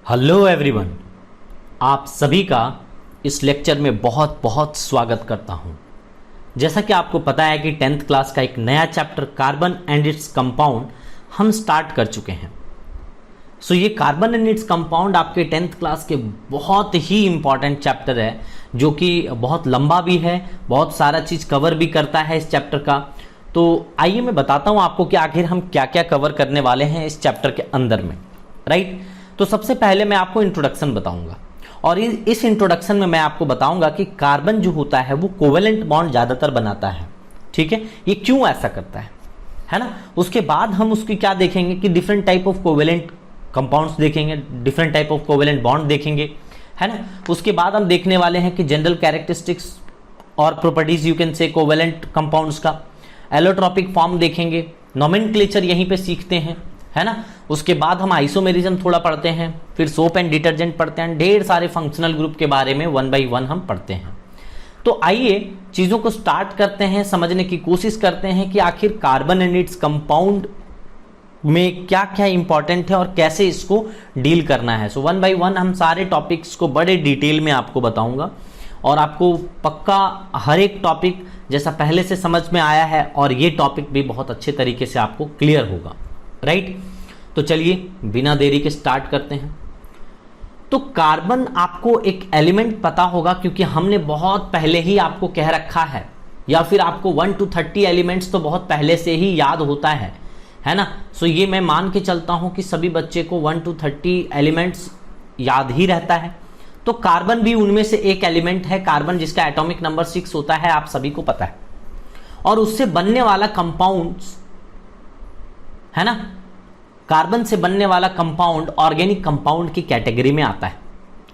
Hello everyone, आप सभी का इस लेक्चर में बहुत बहुत स्वागत करता हूं। जैसा कि आपको पता है कि 10th क्लास का एक नया chapter carbon and its compound हम स्टार्ट कर चुके हैं। सो ये कार्बन एंड इट्स कंपाउंड आपके 10th क्लास के बहुत ही इंपॉर्टेंट चैप्टर है, जो कि बहुत लंबा भी है, बहुत सारा चीज़ कवर भी करता है इस चैप्टर का। तो आइए मैं बताता हूँ आपको कि आखिर हम क्या क्या कवर करने वाले हैं इस चैप्टर के अंदर में, राइट। तो सबसे पहले मैं आपको इंट्रोडक्शन बताऊंगा, और इस इंट्रोडक्शन में मैं आपको बताऊंगा कि कार्बन जो होता है वो कोवेलेंट बॉन्ड ज्यादातर बनाता है, ठीक है। ये क्यों ऐसा करता है ना। उसके बाद हम उसकी क्या देखेंगे कि different type of covalent compounds देखेंगे, different type of covalent bond देखेंगे, है ना। उसके बाद हम देखने वाले हैं कि जनरल कैरेक्टरिस्टिक्स और properties you can say covalent compounds का, एलोट्रॉपिक फॉर्म देखेंगे, नोमेनक्लेचर यहीं पे सीखते हैं, है ना। उसके बाद हम आइसोमेरिज्म थोड़ा पढ़ते हैं, फिर सोप एंड डिटर्जेंट पढ़ते हैं, ढेर सारे फंक्शनल ग्रुप के बारे में 1 by 1 हम पढ़ते हैं। तो आइए चीजों को स्टार्ट करते हैं, समझने की कोशिश करते हैं कि आखिर कार्बन एंड इट्स कंपाउंड में क्या क्या इंपॉर्टेंट है और कैसे इसको डील करना है। सो 1 by 1 हम सारे टॉपिक्स को बड़े डिटेल में आपको बताऊंगा, और आपको पक्का हर एक टॉपिक जैसा पहले से समझ में आया है, और ये टॉपिक भी बहुत अच्छे तरीके से आपको क्लियर होगा, राइट। तो चलिए बिना देरी के स्टार्ट करते हैं। तो कार्बन आपको एक एलिमेंट पता होगा, क्योंकि हमने बहुत पहले ही आपको कह रखा है, या फिर आपको 1 to 30 एलिमेंट्स तो बहुत पहले से ही याद होता है ना। सो ये मैं मान के चलता हूं कि सभी बच्चे को 1 to 30 एलिमेंट्स याद ही रहता है। तो कार्बन भी उनमें से एक एलिमेंट है, कार्बन जिसका एटॉमिक नंबर 6 होता है, आप सभी को पता है। और उससे बनने वाला कंपाउंड्स, है ना, कार्बन से बनने वाला कंपाउंड ऑर्गेनिक कंपाउंड की कैटेगरी में आता है।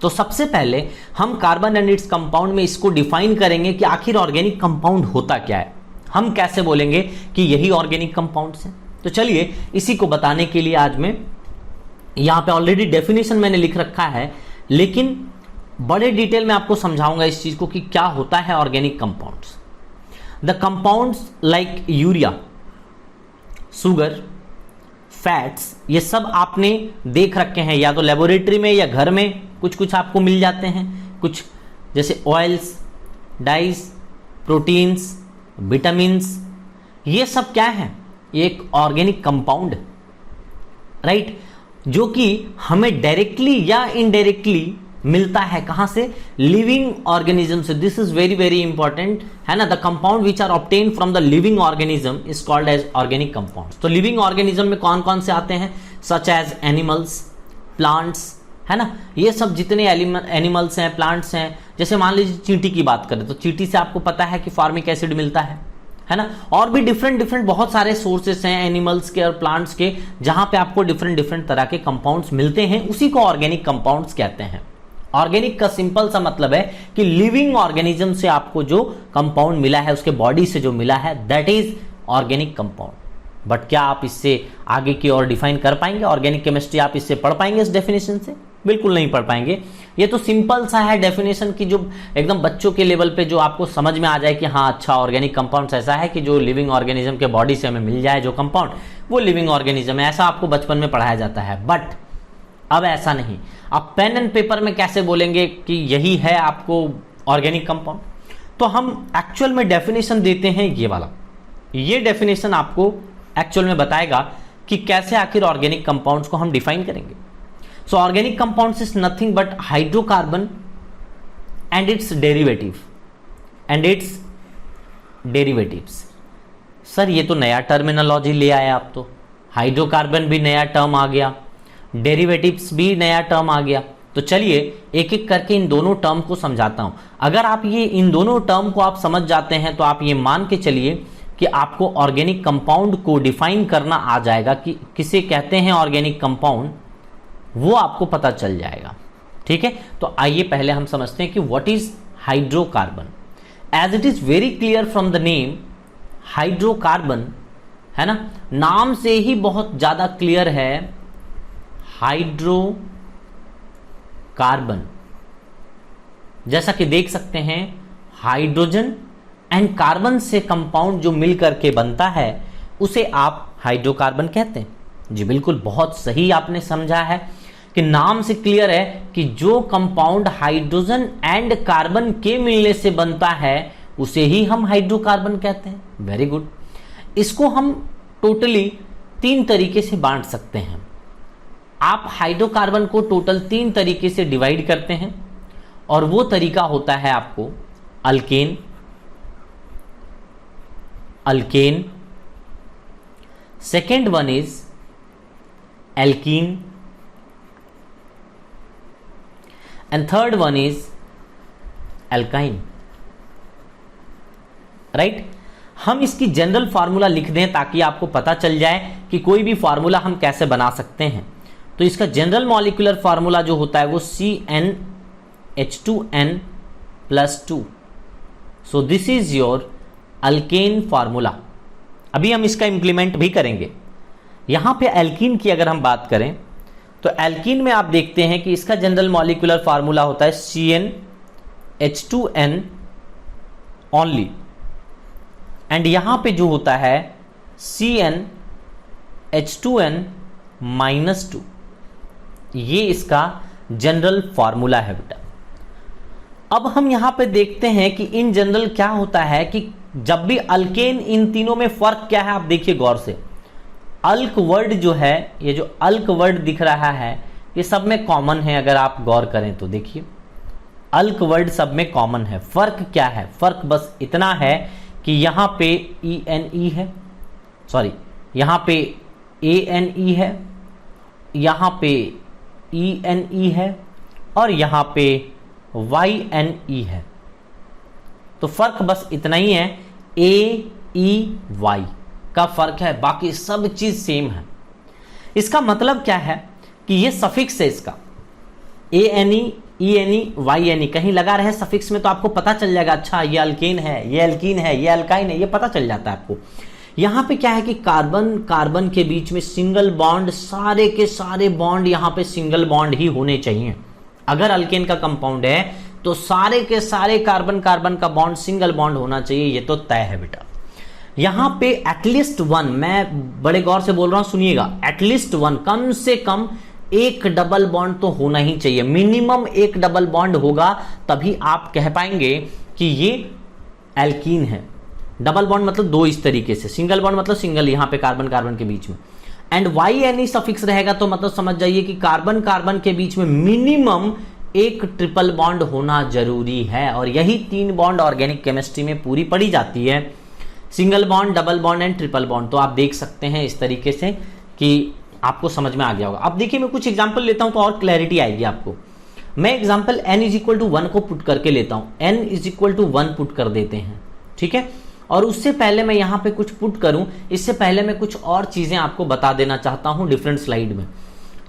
तो सबसे पहले हम कार्बन एंड इट्स कंपाउंड में इसको डिफाइन करेंगे कि आखिर ऑर्गेनिक कंपाउंड होता क्या है, हम कैसे बोलेंगे कि यही ऑर्गेनिक कंपाउंड्स हैं। तो चलिए इसी को बताने के लिए आज मैं यहां पे ऑलरेडी डेफिनेशन मैंने लिख रखा है, लेकिन बड़े डिटेल में आपको समझाऊंगा इस चीज को कि क्या होता है organic compounds. The compounds like urea, sugar, fats, ये सब आपने देख रखे हैं, या तो लेबोरेटरी में या घर में कुछ कुछ आपको मिल जाते हैं। कुछ जैसे ऑयल्स, डाइज, प्रोटीन्स, विटामिन्स, ये सब क्या है, ये एक ऑर्गेनिक कंपाउंड, राइट, जो कि हमें डायरेक्टली या इनडायरेक्टली मिलता है। कहां से? लिविंग ऑर्गेनिज्म से। This is very very important, है ना। The compound which are obtain from the living organism is called as organic compounds. तो लिविंग ऑर्गेनिज्म में कौन कौन से आते हैं? सच एज एनिमल्स, प्लांट्स, है ना। ये सब जितने एनिमल्स हैं, प्लांट्स हैं, जैसे मान लीजिए चींटी की बात करें तो चींटी से आपको पता है कि फॉर्मिक एसिड मिलता है ना। और भी डिफरेंट डिफरेंट बहुत सारे सोर्सेस हैं एनिमल्स के और प्लांट्स के, जहां पे आपको डिफरेंट डिफरेंट तरह के कंपाउंड्स मिलते हैं, उसी को ऑर्गेनिक कंपाउंड्स कहते हैं। ऑर्गेनिक का सिंपल सा मतलब है कि लिविंग ऑर्गेनिज्म से आपको जो कंपाउंड मिला है, उसके बॉडी से जो मिला है, that is organic compound. But क्या आप इससे आगे की और डिफाइन कर पाएंगे? ऑर्गेनिक केमिस्ट्री आप इससे पढ़ पाएंगे इस डेफिनेशन से? बिल्कुल नहीं पढ़ पाएंगे। ये तो सिंपल सा है डेफिनेशन की, जो एकदम बच्चों के लेवल पे जो आपको समझ में आ जाए कि हाँ अच्छा, ऑर्गेनिक कंपाउंड ऐसा है कि जो लिविंग ऑर्गेनिज्म के बॉडी से हमें मिल जाए जो कंपाउंड, वो लिविंग ऑर्गेनिज्म है। ऐसा आपको बचपन में पढ़ाया जाता है, बट अब ऐसा नहीं। आप पेन एंड पेपर में कैसे बोलेंगे कि यही है आपको ऑर्गेनिक कंपाउंड? तो हम एक्चुअल में डेफिनेशन देते हैं ये वाला। ये डेफिनेशन आपको एक्चुअल में बताएगा कि कैसे आखिर ऑर्गेनिक कंपाउंड्स को हम डिफाइन करेंगे। सो organic compounds is nothing but hydrocarbon and it's derivatives. Sir ये तो नया टर्मिनोलॉजी ले आए आप, तो हाइड्रोकार्बन भी नया टर्म आ गया, डेरिवेटिव्स भी नया टर्म आ गया। तो चलिए एक एक करके इन दोनों टर्म को समझाता हूं। अगर आप ये इन दोनों टर्म को आप समझ जाते हैं तो आप ये मान के चलिए कि आपको ऑर्गेनिक कंपाउंड को डिफाइन करना आ जाएगा कि किसे कहते हैं ऑर्गेनिक कंपाउंड, वो आपको पता चल जाएगा, ठीक है। तो आइए पहले हम समझते हैं कि what is hydrocarbon. As it is very clear from the name hydrocarbon, है ना, नाम से ही बहुत ज्यादा क्लियर है। हाइड्रोकार्बन, जैसा कि देख सकते हैं, हाइड्रोजन एंड कार्बन से कंपाउंड जो मिल करके बनता है उसे आप हाइड्रोकार्बन कहते हैं। जी बिल्कुल, बहुत सही आपने समझा है कि नाम से क्लियर है कि जो कंपाउंड हाइड्रोजन एंड कार्बन के मिलने से बनता है उसे ही हम हाइड्रोकार्बन कहते हैं। Very good. इसको हम टोटली 3 तरीके से बांट सकते हैं। आप हाइड्रोकार्बन को टोटल 3 तरीके से डिवाइड करते हैं और वो तरीका होता है आपको alkane, alkane, second one is alkene and third one is alkyne. Right. हम इसकी जनरल फार्मूला लिख दें ताकि आपको पता चल जाए कि कोई भी फार्मूला हम कैसे बना सकते हैं। तो इसका जनरल मॉलिक्यूलर फार्मूला जो होता है वो CnH2n+2। So this is your alkane formula. अभी हम इसका इंप्लीमेंट भी करेंगे। यहां पे एल्कीन की अगर हम बात करें तो एल्कीन में आप देखते हैं कि इसका जनरल मॉलिक्यूलर फार्मूला होता है CnH2n ओनली, एंड यहां पे जो होता है CnH2n-2। ये इसका जनरल फार्मूला है बेटा। अब हम यहां पे देखते हैं कि इन जनरल क्या होता है कि जब भी अल्केन, इन तीनों में फर्क क्या है आप देखिए गौर से। अल्क वर्ड जो है, ये जो अल्क वर्ड दिख रहा है ये सब में कॉमन है। अगर आप गौर करें तो देखिए अल्क वर्ड सब में कॉमन है। फर्क क्या है? फर्क बस इतना है कि यहां पे ENE है, सॉरी यहां पे ANE है, यहां पे ENE है और यहां पे YNE है। तो फर्क बस इतना ही है, AEY का फर्क है, बाकी सब चीज सेम है। इसका मतलब क्या है कि ये सफिक्स है इसका ANE, ENE, YNE कहीं लगा रहे सफिक्स में तो आपको पता चल जाएगा, अच्छा ये अल्केन है, ये एल्कीन है, ये अल्काइन है, ये पता चल जाता है आपको। यहां पे क्या है कि कार्बन कार्बन के बीच में सिंगल बॉन्ड, सारे के सारे बॉन्ड यहां पे सिंगल बॉन्ड ही होने चाहिए। अगर अल्केन का कंपाउंड है तो सारे के सारे कार्बन कार्बन का बॉन्ड सिंगल बॉन्ड होना चाहिए, ये तो तय है बेटा। यहां पे एटलीस्ट वन, मैं बड़े गौर से बोल रहा हूं सुनिएगा, एटलीस्ट वन, कम से कम एक डबल बॉन्ड तो होना ही चाहिए। मिनिमम एक डबल बॉन्ड होगा तभी आप कह पाएंगे कि ये एल्कीन है। डबल बॉन्ड मतलब दो इस तरीके से, सिंगल बॉन्ड मतलब सिंगल यहां पे कार्बन कार्बन के बीच में, एंड YNE सफिक्स रहेगा तो मतलब समझ जाइए कि कार्बन कार्बन के बीच में मिनिमम एक ट्रिपल बॉन्ड होना जरूरी है। और यही 3 बॉन्ड ऑर्गेनिक केमिस्ट्री में पूरी पड़ी जाती है, single bond, double bond and triple bond. तो आप देख सकते हैं इस तरीके से कि आपको समझ में आ गया होगा। अब देखिए मैं कुछ एग्जांपल लेता हूं तो और क्लैरिटी आएगी आपको। मैं एग्जांपल n=1 को पुट करके लेता हूं, n=1 पुट कर देते हैं, ठीक है। और उससे पहले मैं यहां पे कुछ पुट करूं, इससे पहले मैं कुछ और चीजें आपको बता देना चाहता हूं डिफरेंट स्लाइड में।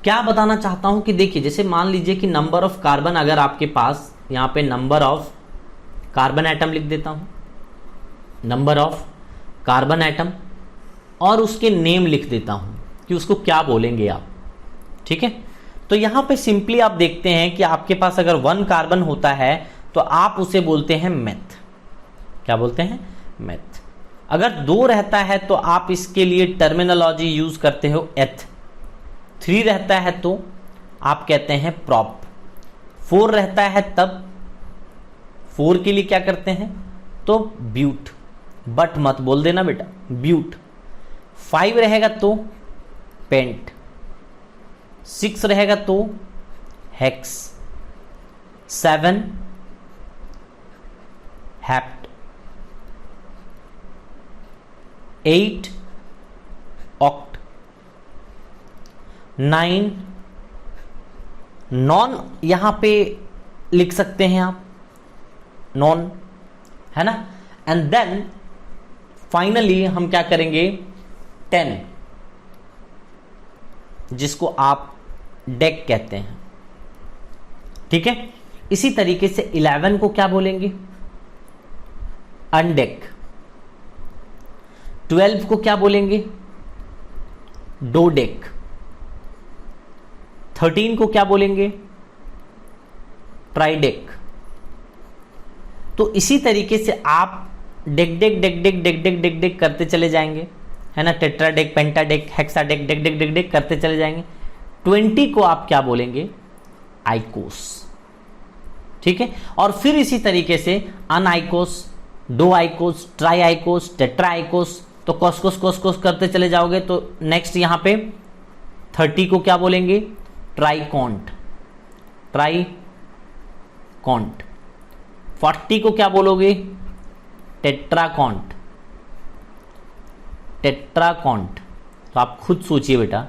क्या बताना चाहता हूं कि देखिए जैसे मान लीजिए कि नंबर ऑफ कार्बन अगर आपके पास, यहां पे नंबर ऑफ कार्बन एटम लिख देता हूं, नंबर ऑफ कार्बन एटम, और उसके नेम लिख देता हूं कि उसको क्या बोलेंगे आप, ठीक है। तो यहां पे सिंपली आप देखते हैं कि आपके पास अगर 1 कार्बन होता है तो आप उसे बोलते हैं मेथ। क्या बोलते हैं? मेथ। अगर 2 रहता है तो आप इसके लिए टर्मिनोलॉजी यूज करते हो एथ। 3 रहता है तो आप कहते हैं प्रॉप। 4 रहता है तब 4 के लिए क्या करते हैं तो ब्यूट, बट मत बोल देना बेटा, ब्यूट। 5 रहेगा तो पेंट, 6 रहेगा तो हेक्स, 7 हेप्ट, 8 ऑक्ट, 9 नॉन, यहां पे लिख सकते हैं आप नॉन, है ना। एंड देन फाइनली हम क्या करेंगे 10, जिसको आप डेक कहते हैं, ठीक है। इसी तरीके से 11 को क्या बोलेंगे? अनडेक। 12 को क्या बोलेंगे? डोडेक। 13 को क्या बोलेंगे? ट्राइडेक। तो इसी तरीके से आप deck deck deck deck deck deck deck deck करते चले जाएंगे, है ना। टेट्राडेक, पेंटाडेक, हेक्साडेक, डेक डेक डेक डेक करते चले जाएंगे। 20 को आप क्या बोलेंगे, आइकोस। ठीक है, और फिर इसी तरीके से अनआइकोस, दो आइकोस, ट्राई आइकोस, टेट्रा आइकोस, तो कोस कोस कोस करते चले जाओगे। तो नेक्स्ट यहां पे 30 को क्या बोलेंगे, ट्राइकॉन्ट, ट्राइकॉन्ट। 40 को क्या बोलोगे, टेट्राकॉन्ट, टेट्राकॉन्ट। तो आप खुद सोचिए बेटा,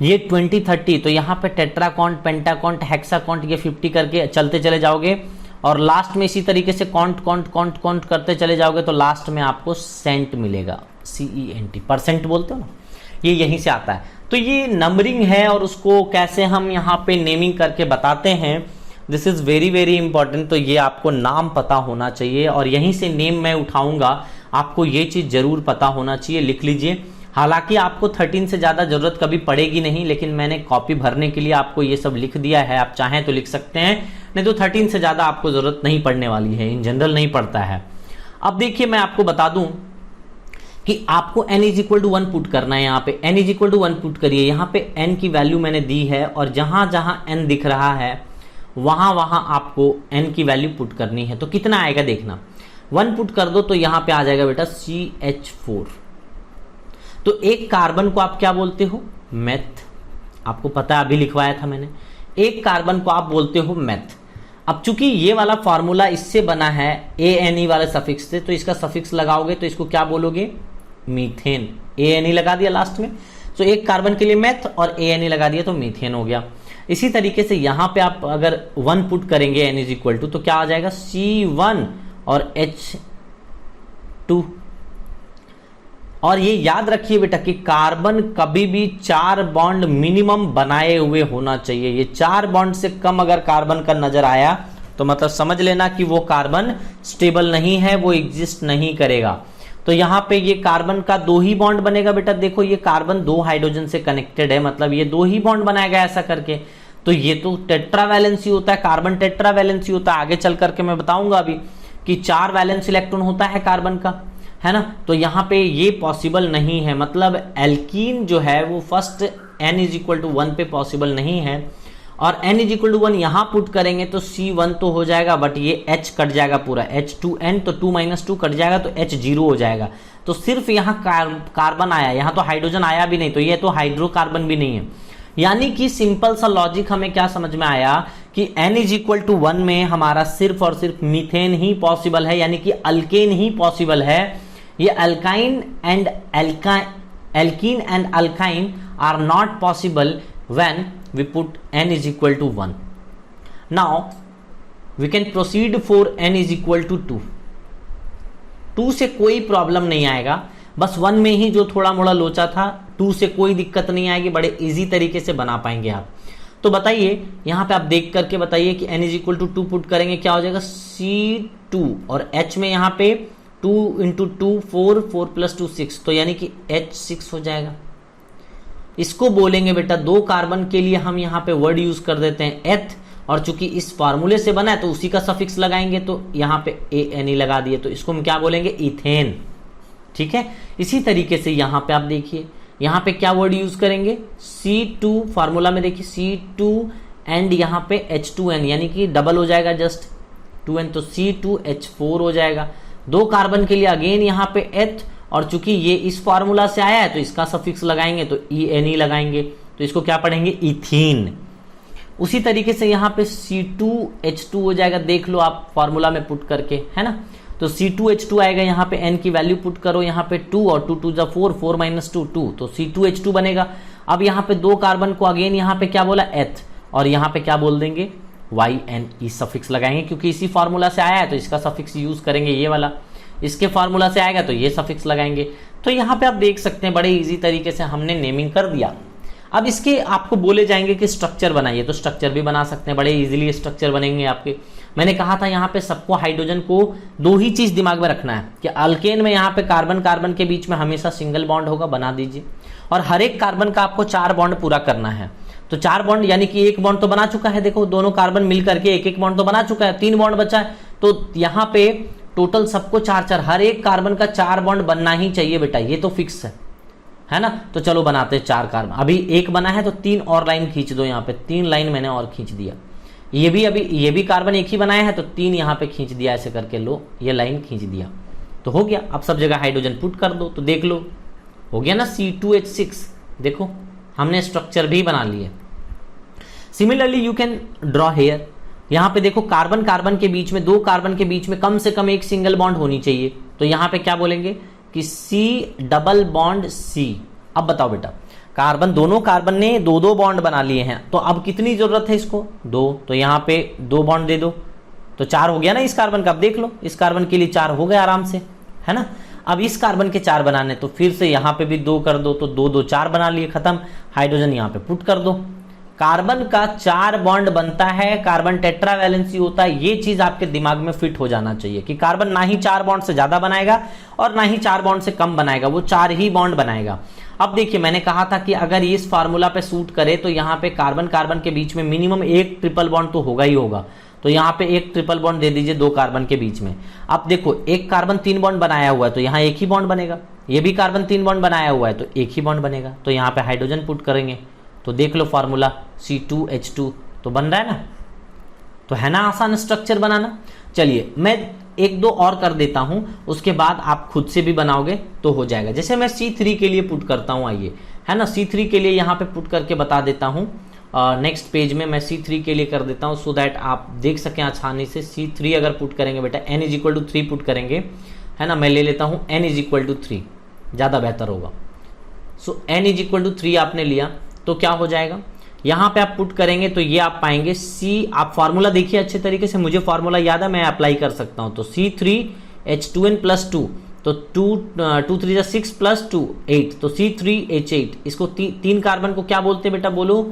ये 20 30, तो यहां पे टेट्राकॉन्ट, पेंटाकॉन्ट, हेक्साकॉन्ट, ये 50 करके चलते चले जाओगे और लास्ट में इसी तरीके से कॉन्ट कॉन्ट कॉन्ट कॉन्ट करते चले जाओगे तो लास्ट में आपको सेंट मिलेगा, CENT, परसेंट बोलते हो ना, ये यहीं से आता है। तो ये नंबरिंग है और उसको कैसे हम यहाँ पे नेमिंग करके बताते हैं, this is very very important. तो ये आपको नाम पता होना चाहिए और यहीं से नेम मैं उठाऊंगा, आपको ये चीज जरूर पता होना चाहिए, लिख लीजिए। हालांकि आपको 13 से ज्यादा जरूरत कभी पड़ेगी नहीं, लेकिन मैंने कॉपी भरने के लिए आपको ये सब लिख दिया है, आप चाहें तो लिख सकते हैं, नहीं तो 13 से ज्यादा आपको जरूरत नहीं पड़ने वाली है, इन जनरल नहीं पड़ता है। अब देखिए मैं आपको बता दूं कि आपको n is equal to 1 put करना है। यहाँ पे n is equal to 1 put करिए, यहाँ पे n की वैल्यू मैंने दी है और जहां जहां n दिख रहा है वहां वहां आपको n की वैल्यू पुट करनी है। तो कितना आएगा देखना, 1 पुट कर दो तो यहां पे आ जाएगा बेटा CH4। तो एक कार्बन को आप क्या बोलते हो, मेथ, आपको पता है अभी लिखवाया था मैंने, एक कार्बन को आप बोलते हो मेथ। अब चूंकि ये वाला फॉर्मूला इससे बना है ANE वाले सफिक्स से, तो इसका सफिक्स लगाओगे तो इसको क्या बोलोगे, मीथेन, ANE लगा दिया लास्ट में, तो एक कार्बन के लिए मेथ और ANE लगा दिया तो मीथेन हो गया। इसी तरीके से यहां पे आप अगर 1 पुट करेंगे n इज इक्वल टू, तो क्या आ जाएगा C1 और H2। और ये याद रखिए बेटा कि कार्बन कभी भी 4 बॉन्ड मिनिमम बनाए हुए होना चाहिए। ये 4 बॉन्ड से कम अगर कार्बन का नजर आया तो मतलब समझ लेना कि वो कार्बन स्टेबल नहीं है, वो एग्जिस्ट नहीं करेगा। तो यहां पे ये कार्बन का 2 ही बॉन्ड बनेगा बेटा, देखो ये कार्बन 2 हाइड्रोजन से कनेक्टेड है, मतलब ये 2 ही बॉन्ड बनाएगा ऐसा करके। तो ये तो टेट्रावैलेंसी होता है, कार्बन टेट्रावैलेंसी होता है, आगे चल करके मैं बताऊंगा अभी कि 4 वैलेंस इलेक्ट्रॉन होता है कार्बन का, है ना। तो यहां पे ये पॉसिबल नहीं है, मतलब एल्कीन जो है वो first n is equal to 1 पे पॉसिबल नहीं है। और n इज इक्वल टू 1 यहां पुट करेंगे तो C1 तो हो जाएगा, बट ये H कट जाएगा पूरा, H2N, तो 2 - 2 कट जाएगा तो H 0 हो जाएगा। तो सिर्फ यहाँ कार्बन आया, यहाँ तो हाइड्रोजन आया भी नहीं, तो ये तो हाइड्रोकार्बन भी नहीं है। यानी कि सिंपल सा लॉजिक हमें क्या समझ में आया कि n इज इक्वल टू 1 में हमारा सिर्फ और सिर्फ मीथेन ही पॉसिबल है, यानी कि अल्केन ही पॉसिबल है। ये alkyne and alkene and alkyne are not possible when we put n is equal to 1. Now we can proceed for n is equal to 2. 2 से कोई प्रॉब्लम नहीं आएगा, बस 1 में ही जो थोड़ा मोड़ा लोचा था, 2 से कोई दिक्कत नहीं आएगी, बड़े इजी तरीके से बना पाएंगे आप। तो बताइए यहाँ पे आप देख करके बताइए कि n is equal to 2 put करेंगे क्या हो जाएगा, C2, और H में यहाँ पे 2 × 2 4, 4 + 2 6, तो यानी कि H6 हो जाएगा। इसको बोलेंगे बेटा 2 कार्बन के लिए हम यहाँ पे वर्ड यूज कर देते हैं एथ, और चूंकि इस फार्मूले से बना है तो उसी का सफिक्स लगाएंगे, तो यहाँ पे ANE लगा दिए, तो इसको हम क्या बोलेंगे, इथेन। ठीक है, इसी तरीके से यहाँ पे आप देखिए, यहाँ पे क्या वर्ड यूज करेंगे, C2, फार्मूला में देखिए C2 एंड यहाँ पे H2N, यानी कि डबल हो जाएगा जस्ट 2N, तो C2H4 हो जाएगा। 2 कार्बन के लिए अगेन यहाँ पे एथ, और चूंकि ये इस फार्मूला से आया है तो इसका सफिक्स लगाएंगे तो ENE लगाएंगे, तो इसको क्या पढ़ेंगे, इथीन। उसी तरीके से यहाँ पे C2H2 हो जाएगा, देख लो आप फार्मूला में पुट करके, है ना। तो C2H2 आएगा, यहाँ पे n की वैल्यू पुट करो, यहाँ पे 2 और 2 2 4, 4 - 2 2, तो C2H2 बनेगा। अब यहाँ पे 2 कार्बन को अगेन यहाँ पे क्या बोला, एथ, और यहाँ पे क्या बोल देंगे, YNE सफिक्स लगाएंगे, क्योंकि इसी फार्मूला से आया है तो इसका सफिक्स यूज करेंगे ये वाला, इसके फार्मूला से आएगा तो ये सफिक्स लगाएंगे। तो यहाँ पे आप देख सकते हैं बड़े इजी तरीके से हमने नेमिंग कर दिया। अब इसके आपको बोले जाएंगे कि स्ट्रक्चर बनाइए, तो स्ट्रक्चर भी बना सकते हैं, बड़े इजीली स्ट्रक्चर बनेंगे आपके। मैंने कहा था यहाँ पे सबको हाइड्रोजन को 2 ही चीज दिमाग में रखना है कि अल्केन में यहाँ पे कार्बन कार्बन के बीच में हमेशा सिंगल बॉन्ड होगा, बना दीजिए, और हर एक कार्बन का आपको 4 बॉन्ड पूरा करना है। तो 4 बॉन्ड यानी कि 1 बॉन्ड तो बना चुका है, देखो दोनों कार्बन मिल करके 1 बॉन्ड तो बना चुका है, 3 बॉन्ड बचा है, तो यहाँ पे टोटल सबको 4 4, हर एक कार्बन का 4 बॉन्ड बनना ही चाहिए बेटा, ये तो फिक्स है। है ना। तो चलो बनाते हैं 4 कार्बन। अभी एक बना है तो 3 और लाइन खींच दो, यहाँ पे 3 लाइन मैंने और खींच दिया। ये भी कार्बन एक ही बनाया है तो 3 यहाँ पे खींच दिया, ऐसे करके लो ये लाइन खींच दिया तो हो गया। अब सब जगह हाइड्रोजन पुट कर दो तो देख लो हो गया ना C2H6। देखो हमने स्ट्रक्चर भी बना लिए। Similarly you can draw here. यहाँ पे देखो कार्बन कार्बन के बीच में, 2 कार्बन के बीच में कम से कम एक सिंगल बॉन्ड होनी चाहिए। तो यहाँ पे क्या बोलेंगे कि C डबल बॉन्ड C। अब बताओ बेटा, कार्बन दोनों कार्बन ने 2-2 बॉन्ड बना लिए हैं तो अब कितनी जरूरत है इसको 2। तो यहाँ पे 2 बॉन्ड दे दो तो 4 हो गया ना इस कार्बन का। अब देख लो इस कार्बन के लिए 4 हो गया आराम से, है ना। अब इस कार्बन के 4 बनाने तो फिर से यहाँ पे भी 2 कर दो तो 2-2 4 बना लिए, खत्म। हाइड्रोजन यहाँ पे पुट कर दो। कार्बन का 4 बॉन्ड बनता है, कार्बन टेट्रावैलेंसी होता है। ये चीज आपके दिमाग में फिट हो जाना चाहिए कि कार्बन ना ही 4 बॉन्ड से ज्यादा बनाएगा और ना ही 4 बॉन्ड से कम बनाएगा, वो 4 ही बॉन्ड बनाएगा। अब देखिए मैंने कहा था कि अगर ये इस फार्मूला पे सूट करे तो यहाँ पे कार्बन कार्बन के बीच में मिनिमम एक ट्रिपल बॉन्ड तो होगा ही होगा। तो यहाँ पे एक ट्रिपल बॉन्ड दे दीजिए 2 कार्बन के बीच में। अब देखो एक कार्बन 3 बॉन्ड बनाया हुआ है तो यहाँ एक ही बॉन्ड बनेगा, ये भी कार्बन 3 बॉन्ड बनाया हुआ है तो एक ही बॉन्ड बनेगा। तो यहाँ पे हाइड्रोजन पुट करेंगे तो देख लो फार्मूला C2H2 तो बन रहा है ना। तो है ना आसान स्ट्रक्चर बनाना। चलिए मैं 1-2 और कर देता हूं, उसके बाद आप खुद से भी बनाओगे तो हो जाएगा। जैसे मैं C3 के लिए पुट करता हूं, आइए, है ना। C3 के लिए यहाँ पे पुट करके बता देता हूं। नेक्स्ट पेज में मैं C3 के लिए कर देता हूं सो दैट आप देख सकें आसानी से। C3 अगर पुट करेंगे बेटा n = 3 पुट करेंगे, है ना। मैं ले लेता हूं n = 3, ज्यादा बेहतर होगा। सो n = 3 आपने लिया तो क्या हो जाएगा, यहां पे आप पुट करेंगे तो ये आप पाएंगे C। आप फार्मूला देखिए अच्छे तरीके से, मुझे फार्मूला याद है, मैं अप्लाई कर सकता हूं। तो C3H2n + 2 तो 2 3 6 + 2 8 तो C3H8। इसको 3 कार्बन को क्या बोलते हैं बेटा, बोलो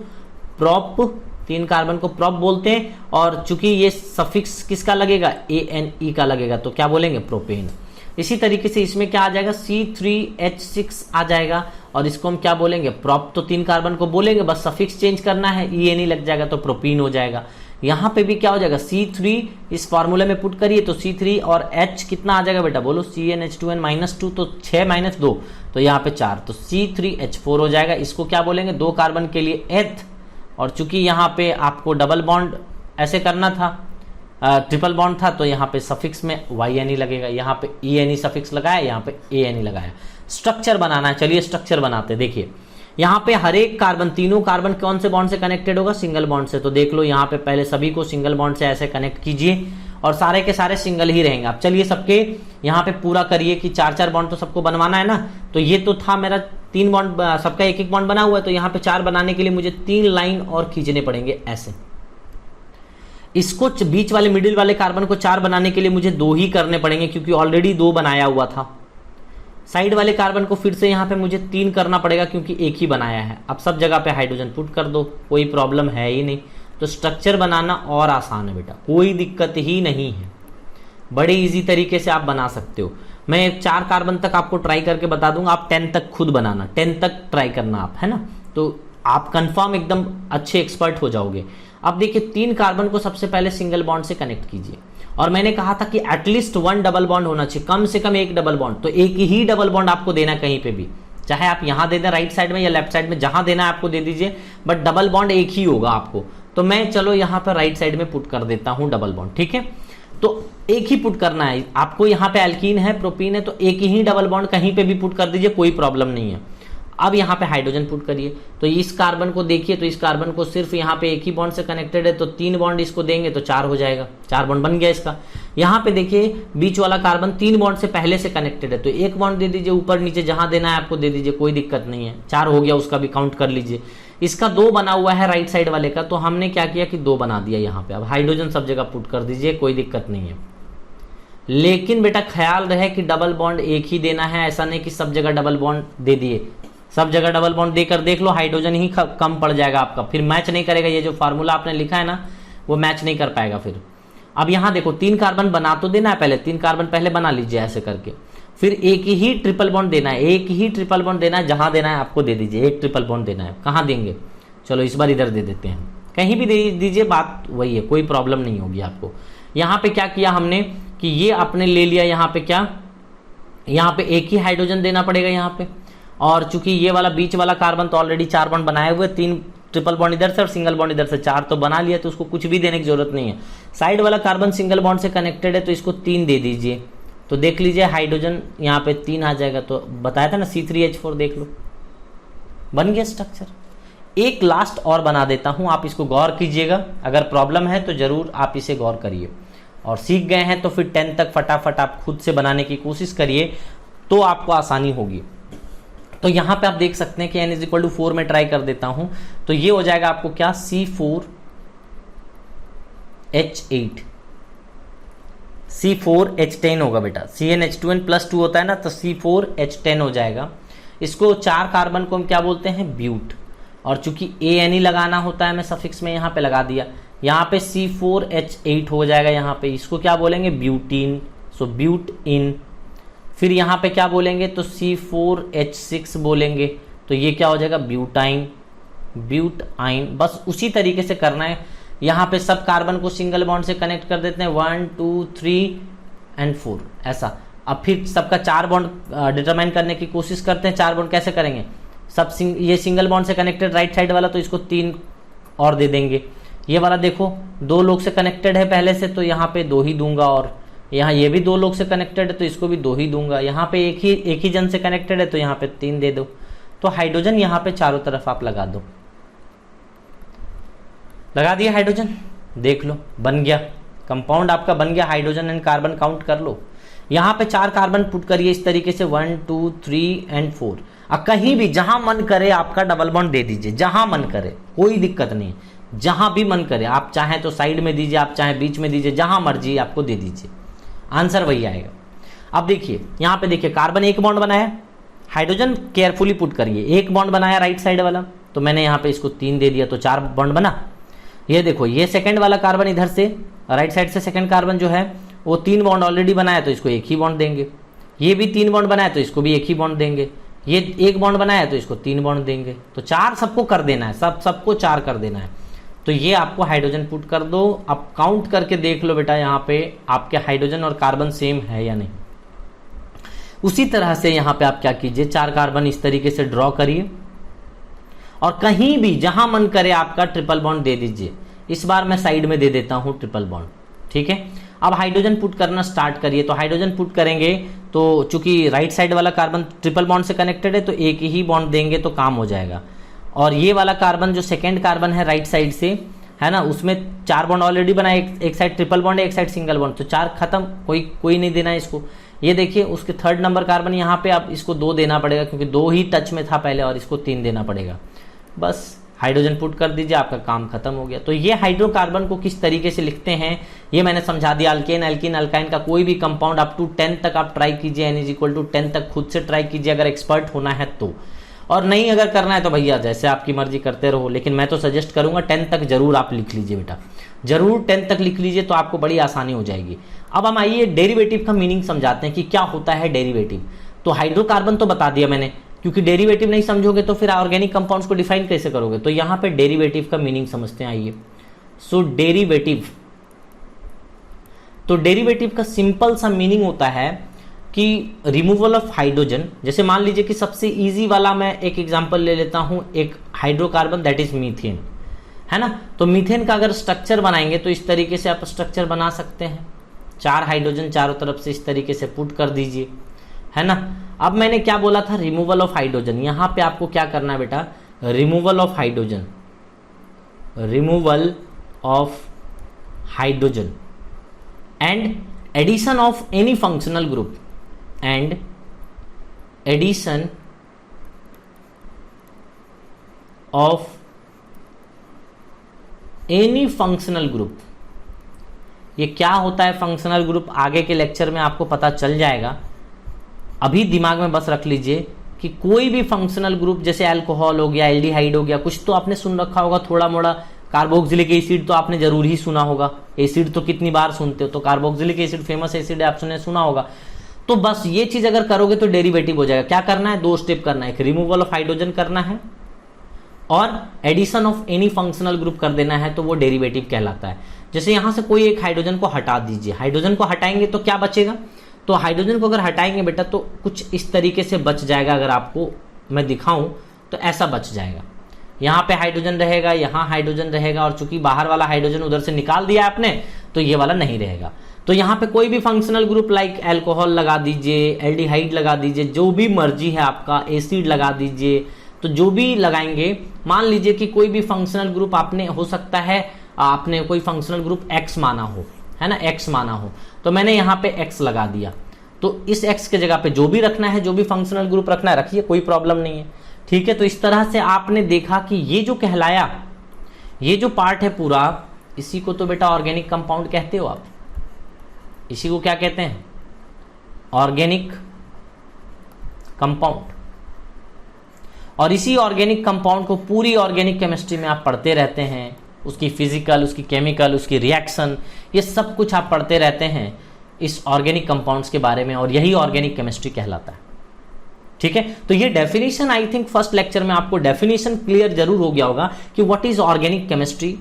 प्रोप। 3 कार्बन को प्रोप बोलते हैं और चूंकि ये सफिक्स किसका लगेगा, ANE का लगेगा तो क्या बोलेंगे, प्रोपेन। इसी तरीके से इसमें क्या आ जाएगा, C3H6 आ जाएगा और इसको हम क्या बोलेंगे, प्रोप। तो 3 कार्बन को बोलेंगे, बस सफिक्स चेंज करना है, ENE लग जाएगा तो प्रोपीन हो जाएगा। यहां पे भी क्या हो जाएगा, C3 इस फॉर्मूले में पुट करिए तो C3 और H कितना आ जाएगा बेटा, बोलो CnH2n -2 तो 6 - 2 तो यहाँ पे 4 तो C3H4 हो जाएगा। इसको क्या बोलेंगे, 2 कार्बन के लिए एथ, और चूंकि यहाँ पे आपको डबल बॉन्ड ऐसे करना था, ट्रिपल बॉन्ड था तो यहाँ पे सफिक्स में YNE लगेगा, यहाँ पे ENE सफिक्स लगाया, यहाँ पे ANE लगाया। स्ट्रक्चर बनाना है, चलिए स्ट्रक्चर बनाते। देखिए यहाँ पे हर एक कार्बन, तीनों कार्बन कौन से बॉन्ड से कनेक्टेड होगा, सिंगल बॉन्ड से। तो देख लो यहाँ पे पहले सभी को सिंगल बॉन्ड से ऐसे कनेक्ट कीजिए और सारे के सारे सिंगल ही रहेंगे। आप चलिए सबके यहाँ पे पूरा करिए कि 4-4 बॉन्ड तो सबको बनवाना है ना। तो ये तो था मेरा 3 बॉन्ड, सबका 1-1 बॉन्ड बना हुआ है तो यहाँ पे 4 बनाने के लिए मुझे 3 लाइन और खींचने पड़ेंगे ऐसे। इसको बीच वाले मिडिल वाले कार्बन को 4 बनाने के लिए मुझे 2 ही करने पड़ेंगे क्योंकि ऑलरेडी 2 बनाया हुआ था। साइड वाले कार्बन को फिर से यहाँ पे मुझे 3 करना पड़ेगा क्योंकि 1 ही बनाया है। अब सब जगह पे हाइड्रोजन पुट कर दो, कोई प्रॉब्लम है ही नहीं। तो स्ट्रक्चर बनाना और आसान है बेटा, कोई दिक्कत ही नहीं है, बड़े इजी तरीके से आप बना सकते हो। मैं 4 कार्बन तक आपको ट्राई करके बता दूंगा, आप 10 तक खुद बनाना, 10 तक ट्राई करना आप, है ना। तो आप कंफर्म एकदम अच्छे एक्सपर्ट हो जाओगे। अब देखिए 3 कार्बन को सबसे पहले सिंगल बॉन्ड से कनेक्ट कीजिए और मैंने कहा था कि एटलीस्ट 1 डबल बॉन्ड होना चाहिए, कम से कम 1 डबल बॉन्ड। तो एक ही डबल बॉन्ड आपको देना कहीं पे भी, चाहे आप यहां दे दें राइट साइड में या लेफ्ट साइड में, जहां देना है आपको दे दीजिए, बट डबल बॉन्ड एक ही होगा आपको। तो मैं चलो यहां पर राइट साइड में पुट कर देता हूं डबल बॉन्ड, ठीक है। तो एक ही पुट करना है आपको, यहाँ पे एल्कीन है, प्रोपीन है, तो एक ही डबल बॉन्ड कहीं पे भी पुट कर दीजिए, कोई प्रॉब्लम नहीं है। अब यहाँ पे हाइड्रोजन पुट करिए तो इस कार्बन को देखिए, तो इस कार्बन को सिर्फ यहाँ पे एक ही बॉन्ड से कनेक्टेड है तो 3 बॉन्ड इसको देंगे तो 4 हो जाएगा, 4 बॉन्ड बन गया इसका। यहाँ पे देखिए बीच वाला कार्बन 3 बॉन्ड से पहले से कनेक्टेड है तो 1 बॉन्ड दे दीजिए, ऊपर नीचे जहां देना है आपको दे दीजिए, कोई दिक्कत नहीं है। 4 हो गया, उसका भी काउंट कर लीजिए। इसका 2 बना हुआ है राइट साइड वाले का, तो हमने क्या किया कि 2 बना दिया यहाँ पे। अब हाइड्रोजन सब जगह पुट कर दीजिए, कोई दिक्कत नहीं है। लेकिन बेटा ख्याल रहे कि डबल बॉन्ड एक ही देना है, ऐसा नहीं कि सब जगह डबल बॉन्ड दे दिए। सब जगह डबल बॉन्ड देकर देख लो, हाइड्रोजन ही कम पड़ जाएगा आपका, फिर मैच नहीं करेगा। ये जो फार्मूला आपने लिखा है ना वो मैच नहीं कर पाएगा फिर। अब यहाँ देखो 3 कार्बन बना तो देना है, पहले 3 कार्बन पहले बना लीजिए ऐसे करके, फिर एक ही ट्रिपल बॉन्ड देना है, एक ही ट्रिपल बॉन्ड देना है, जहां देना है आपको दे दीजिए। एक ट्रिपल बॉन्ड देना है, कहाँ देंगे, चलो इस बार इधर दे देते हैं, कहीं भी दे दीजिए, बात वही है, कोई प्रॉब्लम नहीं होगी आपको। यहाँ पे क्या किया हमने कि ये आपने ले लिया, यहाँ पे क्या, यहाँ पे एक ही हाइड्रोजन देना पड़ेगा यहाँ पे, और चूंकि ये वाला बीच वाला कार्बन तो ऑलरेडी 4 बॉन्ड बनाए हुए, 3 ट्रिपल बॉन्ड इधर से और सिंगल बॉन्ड इधर से, 4 तो बना लिया, तो उसको कुछ भी देने की जरूरत नहीं है। साइड वाला कार्बन सिंगल बॉन्ड से कनेक्टेड है तो इसको 3 दे दीजिए, तो देख लीजिए हाइड्रोजन यहाँ पे 3 आ जाएगा। तो बताया था ना C3H4, देख लो बन गया स्ट्रक्चर। एक लास्ट और बना देता हूं, आप इसको गौर कीजिएगा, अगर प्रॉब्लम है तो जरूर आप इसे गौर करिए, और सीख गए हैं तो फिर 10 तक फटाफट आप खुद से बनाने की कोशिश करिए, तो आपको आसानी होगी। तो यहां पे आप देख सकते हैं कि n = 4 में ट्राई कर देता हूं, तो ये हो जाएगा आपको क्या, C4H8, C4H10 होगा बेटा, CnH2n + 2 होता है ना, तो C4H10 हो जाएगा। इसको 4 कार्बन को हम क्या बोलते हैं, ब्यूट, और चूंकि ANE लगाना होता है मैं सफिक्स में यहाँ पे लगा दिया, यहाँ पे C4H8 हो जाएगा, यहाँ पे इसको क्या बोलेंगे, ब्यूटीन, सो ब्यूट इन। फिर यहाँ पे क्या बोलेंगे, तो C4H6 बोलेंगे, तो ये क्या हो जाएगा, ब्यूटाइन, ब्यूटाइन। बस उसी तरीके से करना है, यहाँ पे सब कार्बन को सिंगल बॉन्ड से कनेक्ट कर देते हैं, 1 2 3 और 4 ऐसा। अब फिर सबका 4 बॉन्ड डिटरमाइन करने की कोशिश करते हैं। 4 बॉन्ड कैसे करेंगे, सब ये सिंगल बॉन्ड से कनेक्टेड राइट साइड वाला, तो इसको 3 और दे देंगे। ये वाला देखो 2 लोग से कनेक्टेड है पहले से, तो यहाँ पे 2 ही दूंगा, और यहाँ ये भी 2 लोग से कनेक्टेड है तो इसको भी 2 ही दूंगा। यहाँ पे एक ही जन से कनेक्टेड है तो यहाँ पे 3 दे दो। तो हाइड्रोजन यहाँ पे चारों तरफ आप लगा दो, लगा दिया हाइड्रोजन, देख लो बन गया कंपाउंड, आपका बन गया हाइड्रोजन एंड कार्बन। काउंट कर लो, यहाँ पे 4 कार्बन पुट करिए इस तरीके से, 1 2 3 और 4। अब कहीं भी जहां मन करे आपका डबल बॉन्ड दे दीजिए, जहां मन करे, कोई दिक्कत नहीं, जहां भी मन करे, आप चाहें तो साइड में दीजिए, आप चाहें बीच में दीजिए, जहां मर्जी आपको दे दीजिए, आंसर वही आएगा। अब देखिए यहाँ पे देखिए कार्बन 1 बॉन्ड बनाया, हाइड्रोजन केयरफुली पुट करिए, 1 बॉन्ड बनाया राइट साइड वाला, तो मैंने यहाँ पे इसको 3 दे दिया, तो 4 बॉन्ड बना। ये देखो ये सेकंड वाला कार्बन इधर से राइट साइड से सेकंड कार्बन जो है वो 3 बॉन्ड ऑलरेडी बनाया, तो इसको 1 ही बॉन्ड देंगे। ये भी 3 बॉन्ड बनाया तो इसको भी 1 ही बॉन्ड देंगे। ये 1 बॉन्ड बनाया तो इसको 3 बॉन्ड देंगे। तो 4 सबको कर देना है, सबको 4 कर देना है। तो ये आपको हाइड्रोजन पुट कर दो। अब काउंट करके देख लो बेटा यहाँ पे आपके हाइड्रोजन और कार्बन सेम है या नहीं। उसी तरह से यहाँ पे आप क्या कीजिए, 4 कार्बन इस तरीके से ड्रॉ करिए और कहीं भी जहां मन करे आपका ट्रिपल बॉन्ड दे दीजिए। इस बार मैं साइड में दे देता हूं ट्रिपल बॉन्ड, ठीक है। अब हाइड्रोजन पुट करना स्टार्ट करिए। तो हाइड्रोजन पुट करेंगे तो चूंकि राइट साइड वाला कार्बन ट्रिपल बॉन्ड से कनेक्टेड है तो 1 ही बॉन्ड देंगे तो काम हो जाएगा। और ये वाला कार्बन जो सेकेंड कार्बन है राइट साइड से, है ना, उसमें 4 बॉन्ड ऑलरेडी बनाए, एक साइड ट्रिपल बॉन्ड है, एक साइड सिंगल बॉन्ड, तो 4 खत्म, कोई नहीं देना है इसको। ये देखिए उसके 3rd नंबर कार्बन यहाँ पे आप इसको 2 देना पड़ेगा क्योंकि 2 ही टच में था पहले, और इसको 3 देना पड़ेगा। बस हाइड्रोजन पुट कर दीजिए, आपका काम खत्म हो गया। तो ये हाइड्रोकार्बन को किस तरीके से लिखते हैं ये मैंने समझा दिया। अल्केन, एल्कीन, अल्काइन का कोई भी कंपाउंड अप टू 10 तक आप ट्राई कीजिए, n=10 तक खुद से ट्राई कीजिए अगर एक्सपर्ट होना है तो। और नहीं अगर करना है तो भैया जैसे आपकी मर्जी करते रहो, लेकिन मैं तो सजेस्ट करूंगा 10 तक जरूर आप लिख लीजिए बेटा, जरूर 10 तक लिख लीजिए तो आपको बड़ी आसानी हो जाएगी। अब हम आइए डेरिवेटिव का मीनिंग समझाते हैं कि क्या होता है डेरिवेटिव। तो हाइड्रोकार्बन तो बता दिया मैंने, क्योंकि डेरिवेटिव नहीं समझोगे तो फिर ऑर्गेनिक कंपाउंड्स को डिफाइन कैसे करोगे। तो यहां पे डेरिवेटिव का मीनिंग समझते हैं, आइए। सो डेरिवेटिव, तो डेरिवेटिव का सिंपल सा मीनिंग होता है कि रिमूवल ऑफ हाइड्रोजन। जैसे मान लीजिए कि सबसे इजी वाला मैं एक एग्जांपल ले लेता हूं, एक हाइड्रोकार्बन दैट इज मीथेन, है ना। तो मीथेन का अगर स्ट्रक्चर बनाएंगे तो इस तरीके से आप स्ट्रक्चर बना सकते हैं। 4 हाइड्रोजन चारों तरफ से इस तरीके से पुट कर दीजिए, है ना। अब मैंने क्या बोला था, रिमूवल ऑफ हाइड्रोजन। यहां पे आपको क्या करना है बेटा, removal of hydrogen, removal of hydrogen and addition of any functional group, and addition of any functional group. ये क्या होता है फंक्शनल ग्रुप, आगे के लेक्चर में आपको पता चल जाएगा। अभी दिमाग में बस रख लीजिए कि कोई भी फंक्शनल ग्रुप, जैसे अल्कोहल हो गया, एल्डिहाइड हो गया, कुछ तो आपने सुन रखा होगा थोड़ा मोड़ा। कार्बोक्सिलिक एसिड तो आपने जरूर ही सुना होगा, एसिड तो कितनी बार सुनते हो, तो कार्बोक्सिलिक एसिड फेमस एसिड है, आपने सुना होगा। तो बस ये चीज अगर करोगे तो डेरिवेटिव हो जाएगा। क्या करना है, 2 स्टेप करना है, एक रिमूवल ऑफ हाइड्रोजन करना है और addition of any functional group कर देना है, तो वो डेरिवेटिव कहलाता है। जैसे यहां से कोई एक हाइड्रोजन को हटा दीजिए, हाइड्रोजन को हटाएंगे तो क्या बचेगा, तो हाइड्रोजन को अगर हटाएंगे बेटा तो कुछ इस तरीके से बच जाएगा। अगर आपको मैं दिखाऊं तो ऐसा बच जाएगा। यहाँ पे हाइड्रोजन रहेगा, यहाँ हाइड्रोजन रहेगा, और चूंकि बाहर वाला हाइड्रोजन उधर से निकाल दिया आपने तो ये वाला नहीं रहेगा। तो यहाँ पे कोई भी फंक्शनल ग्रुप लाइक अल्कोहल लगा दीजिए, एल्डिहाइड लगा दीजिए, जो भी मर्जी है आपका, एसिड लगा दीजिए, तो जो भी लगाएंगे, मान लीजिए कि कोई भी फंक्शनल ग्रुप आपने हो सकता है आपने कोई फंक्शनल ग्रुप एक्स माना हो, है ना, एक्स माना हो, तो मैंने यहाँ पे एक्स लगा दिया। तो इस एक्स के जगह पे जो भी रखना है, जो भी फंक्शनल ग्रुप रखना है रखिए, कोई प्रॉब्लम नहीं है, ठीक है। तो इस तरह से आपने देखा कि ये जो कहलाया, ये जो पार्ट है पूरा, इसी को तो बेटा ऑर्गेनिक कंपाउंड कहते हो आप। इसी को क्या कहते हैं? Organic compound. और इसी ऑर्गेनिक कंपाउंड को पूरी ऑर्गेनिक केमिस्ट्री में आप पढ़ते रहते हैं, उसकी फिजिकल, उसकी केमिकल, उसकी रिएक्शन, ये सब कुछ आप पढ़ते रहते हैं इस ऑर्गेनिक कंपाउंड्स के बारे में, और यही ऑर्गेनिक केमिस्ट्री कहलाता है, ठीक है। तो ये definition, I think first lecture में आपको डेफिनेशन क्लियर जरूर हो गया होगा कि व्हाट इज ऑर्गेनिक केमिस्ट्री,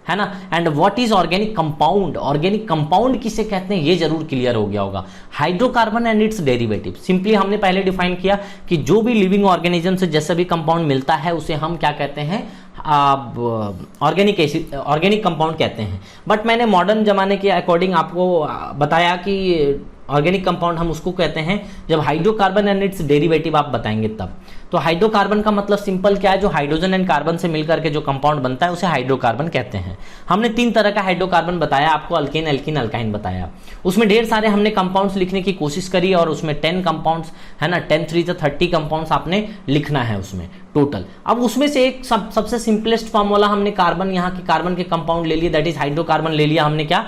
है ना, and what is organic compound, organic compound किसे कहते हैं ये जरूर क्लियर हो गया होगा। Hydrocarbon and it's derivative, simply हमने पहले डिफाइन किया कि जो भी लिविंग ऑर्गेनिज्म से जैसा भी कंपाउंड मिलता है उसे हम क्या कहते हैं, ऑर्गेनिक कंपाउंड कहते हैं। बट मैंने मॉडर्न जमाने के अकॉर्डिंग आपको बताया कि ऑर्गेनिक कंपाउंड हम उसको कहते हैं जब हाइड्रोकार्बन एंड इट्स डेरिवेटिव आप बताएंगे तब। तो हाइड्रोकार्बन का मतलब सिंपल क्या है, जो हाइड्रोजन एंड कार्बन से मिलकर के जो कंपाउंड बनता है उसे हाइड्रोकार्बन कहते हैं। हमने 3 तरह का हाइड्रोकार्बन बताया आपको, अल्केन, एल्कीन, अल्काइन बताया। उसमें ढेर सारे हमने कंपाउंड्स लिखने की कोशिश करी, और उसमें 10 कंपाउंड्स, है ना, 10 3 तो 30 कंपाउंड्स आपने लिखना है उसमें टोटल। अब उसमें से एक सबसे सिंपलेस्ट फॉर्मूला हमने कार्बन, यहाँ के कार्बन के कंपाउंड ले लिए, दैट इज हाइड्रोकार्बन ले लिया हमने, क्या,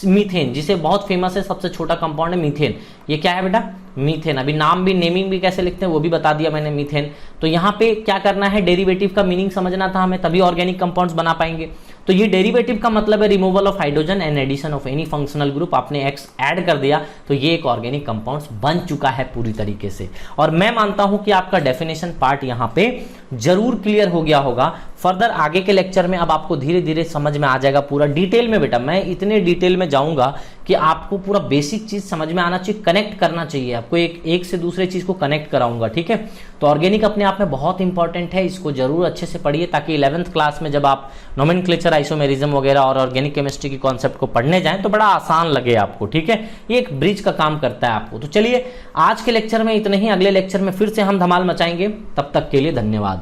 मीथेन, जिसे बहुत फेमस है, सबसे छोटा कंपाउंड है मीथेन। ये क्या है बेटा, मीथेन। अभी नाम भी, नेमिंग भी कैसे लिखते हैं वो भी बता दिया मैंने, मीथेन। तो यहाँ पे क्या करना है, डेरिवेटिव का मीनिंग समझना था हमें, तभी ऑर्गेनिक कंपाउंड्स बना पाएंगे। तो ये डेरिवेटिव का मतलब है removal of hydrogen and addition of any functional group. आपने एक्स ऐड कर दिया तो ये एक ऑर्गेनिक कंपाउंड्स बन चुका है पूरी तरीके से। और मैं मानता हूं कि आपका डेफिनेशन पार्ट यहाँ पे जरूर क्लियर हो गया होगा। फर्दर आगे के लेक्चर में अब आपको धीरे धीरे समझ में आ जाएगा पूरा डिटेल में। बेटा मैं इतने डिटेल में जाऊंगा कि आपको पूरा बेसिक चीज समझ में आना चाहिए, कनेक्ट करना चाहिए आपको, एक से दूसरे चीज को कनेक्ट कराऊंगा, ठीक है। तो ऑर्गेनिक अपने आप में बहुत इंपॉर्टेंट है, इसको जरूर अच्छे से पढ़िए, ताकि 11th क्लास में जब आप नोमेनक्लेचर, आइसोमेरिज्म वगैरह और ऑर्गेनिक केमिस्ट्री की कॉन्सेप्ट को पढ़ने जाएं तो बड़ा आसान लगे आपको, ठीक है। ये एक ब्रिज का काम करता है आपको। तो चलिए आज के लेक्चर में इतना ही, अगले लेक्चर में फिर से हम धमाल मचाएंगे। तब तक के लिए धन्यवाद।